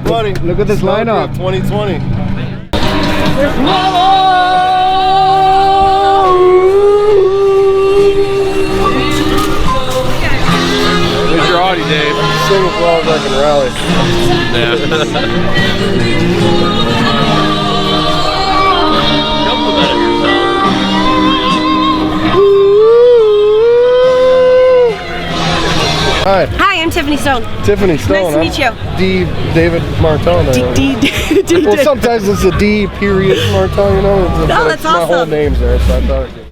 buddy. Look at this lineup. 2020. Here's your Audi, Dave. Sing as well as I can rally. Yeah. Don't put that in yourself. Hi. Hi, I'm Tiffany Stone. Tiffany Stone. Nice to meet you. D. David Martel. Well, sometimes it's a D. Period Martel. You know. No, that's my whole awesome. name's there, so I thought it.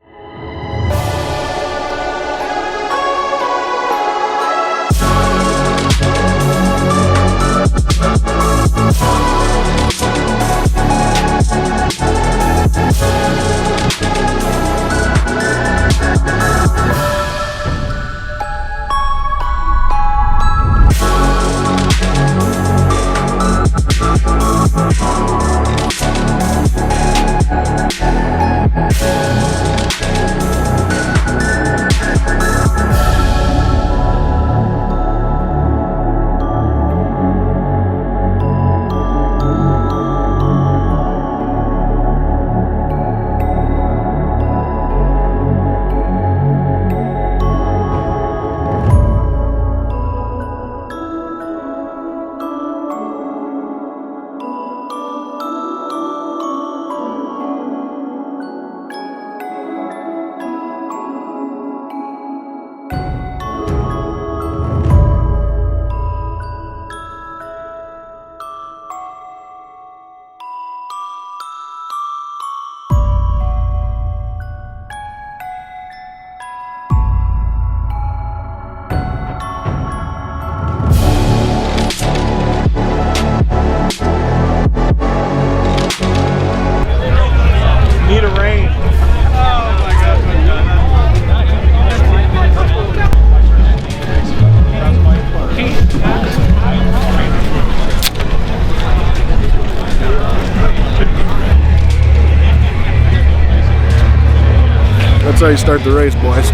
That's how you start the race, boys.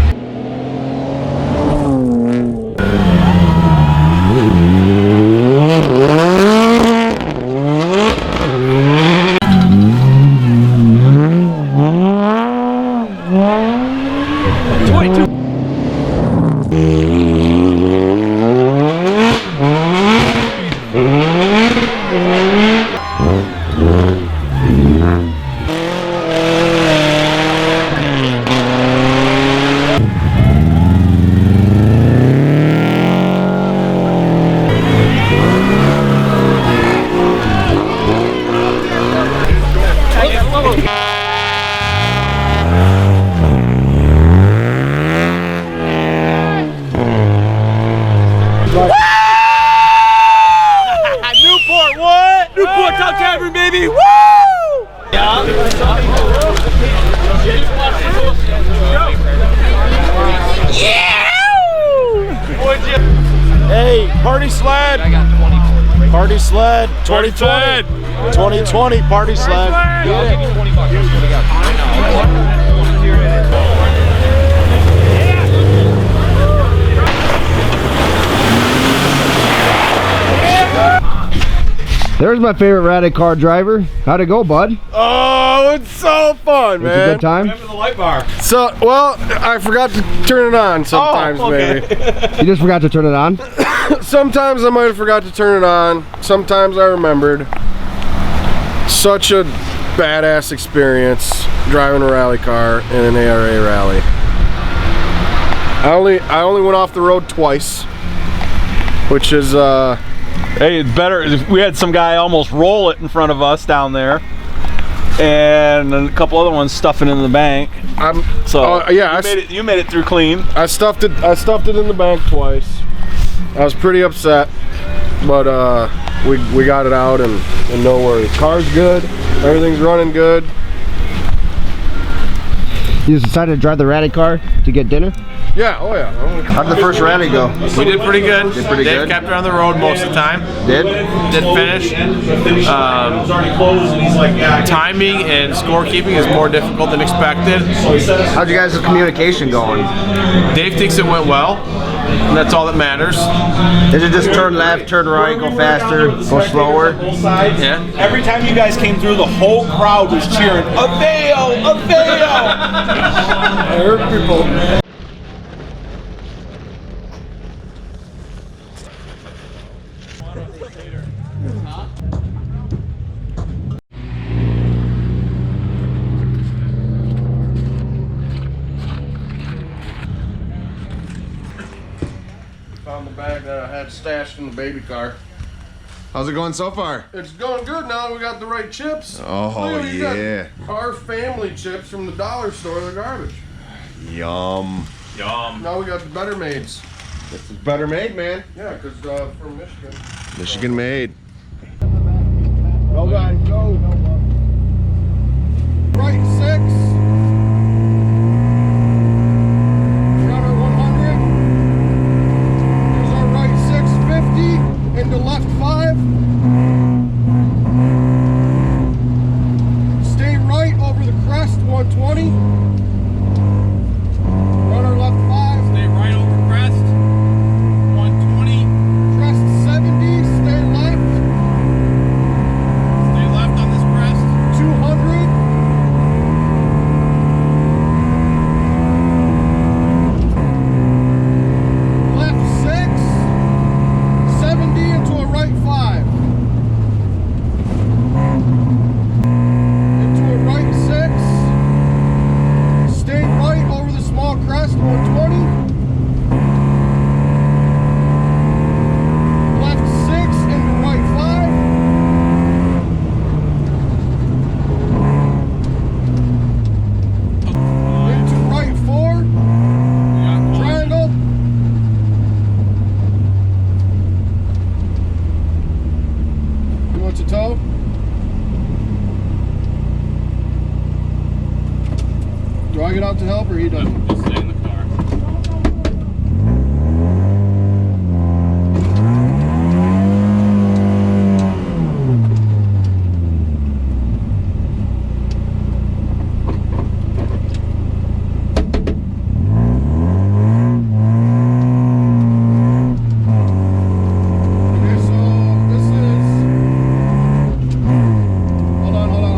Newport, what? Newport Top Tavern, baby! Woo! Yeah. Hey, party sled! I got 20. Party sled 2020. 2020 party sled. I'll give you $20. What do you got? There's my favorite rally car driver. How'd it go, bud? Oh, it's so fun, man. It was a good time? Remember the light bar. So, well, I forgot to turn it on sometimes, maybe. You just forgot to turn it on? Sometimes I might have forgot to turn it on. Sometimes I remembered. Such a badass experience driving a rally car in an ARA rally. I only went off the road twice, which is hey, it's better. We had some guy almost roll it in front of us down there, and a couple other ones stuffing in the bank. Yeah, you made it through clean. I stuffed it in the bank twice. I was pretty upset, but we got it out and no worries. Car's good, everything's running good. You just decided to drive the rally car to get dinner? Yeah, oh yeah. How did the first rally go? We did pretty good. Pretty Dave good? kept her on the road most of the time. Did? Did finish. Timing and scorekeeping is more difficult than expected. How'd you guys' communication going? Dave thinks it went well. And that's all that matters. Is it just turn left, turn right, go faster, go slower? Yeah. Every time you guys came through, the whole crowd was cheering, Aveo, Aveo! I heard people. Found the bag that I had stashed in the baby car. How's it going so far? It's going good now that we got the right chips. Oh, Look, we got yeah. our family chips from the dollar store, they're garbage. Yum. Now we got the Better Maids. This is better made, man. Yeah, because from Michigan. Michigan made. Go, guys, go. Right 6. We're on our 100. Here's our right 650 into left 5. Stay right over the crest 120. Run our left 5. Stay right over crest. 120. Crest 70. Stay left. Stay left on this crest. 200. Left 6. 70 into a right 5. Into a right 6. Stay right over the small crest 120. Left 6 into right 5. Into right 4. Triangle. You want to tow? Do I get out to help or he does? Just stay in the car. Okay, so this is. Hold on, hold on.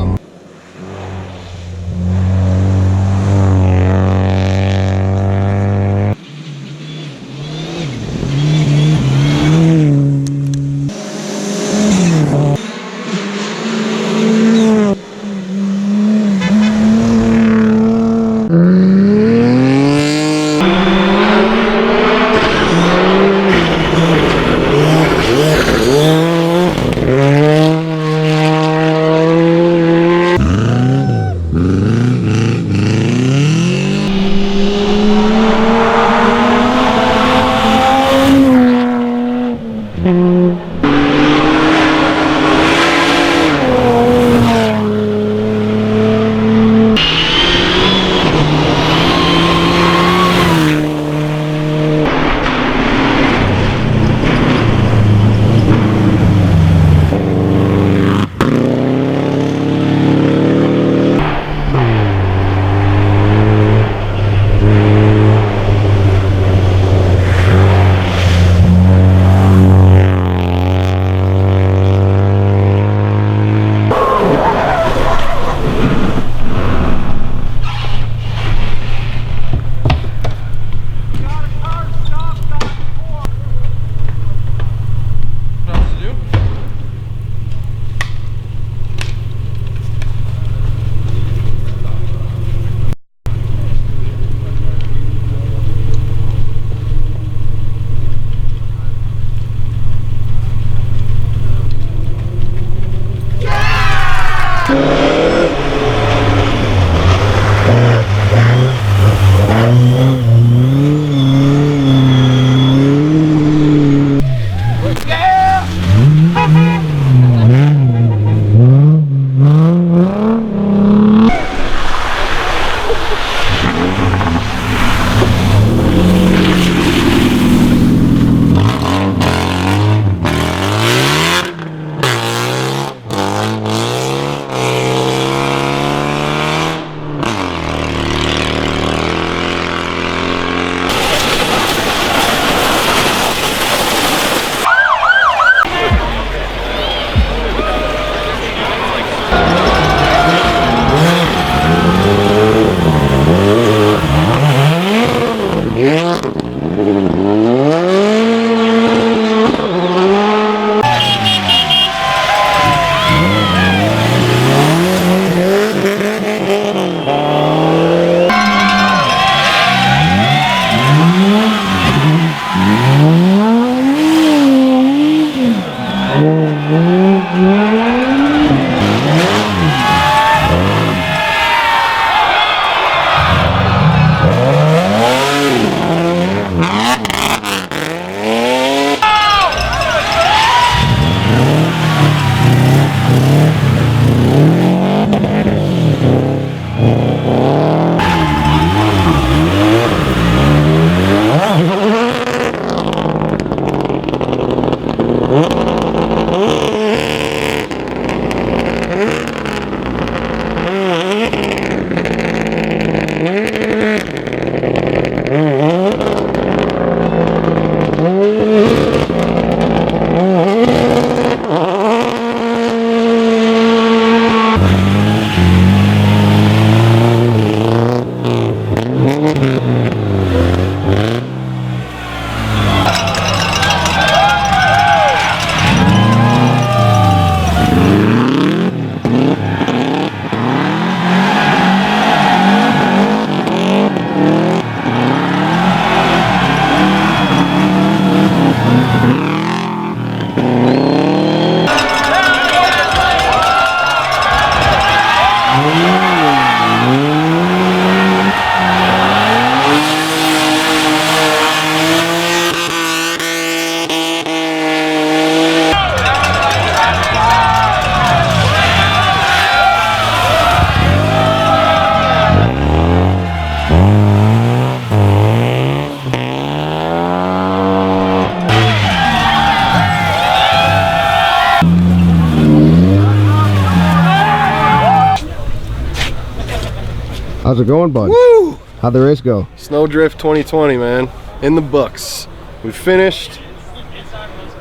How's it going, bud? Woo! How'd the race go? SnoDrift 2020, man. In the books. We finished.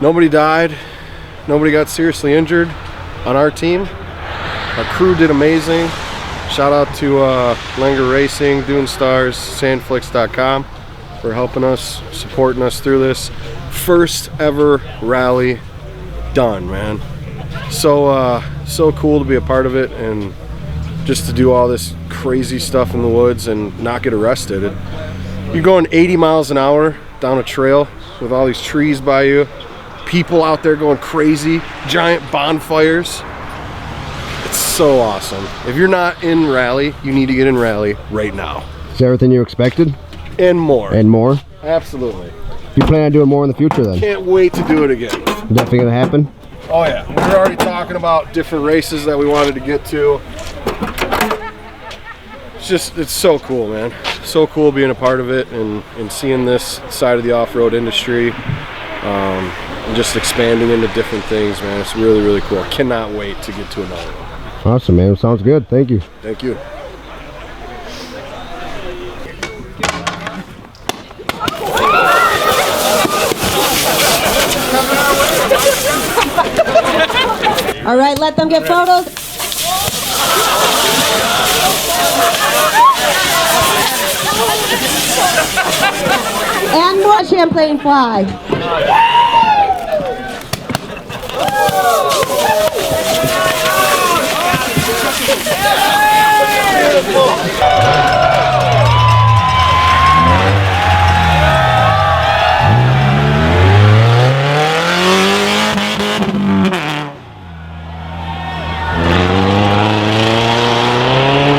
Nobody died. Nobody got seriously injured on our team. Our crew did amazing. Shout out to Lenger Racing, Dunestars, Sandflix.com for helping us, supporting us through this. First ever rally done, man. So cool to be a part of it and just to do all this crazy stuff in the woods and not get arrested. You're going 80 miles an hour down a trail with all these trees by you, people out there going crazy, giant bonfires. It's so awesome. If you're not in rally, you need to get in rally right now. Is everything you expected? And more. And more? Absolutely. You plan on doing more in the future then? Can't wait to do it again. Definitely gonna happen? Oh yeah, we're already talking about different races that we wanted to get to. It's so cool, man. So cool being a part of it and seeing this side of the off-road industry and just expanding into different things, man. It's really, really cool. Cannot wait to get to another one. Awesome, man. Sounds good. Thank you. Thank you. All right, let them get photos. And more Champlain flag.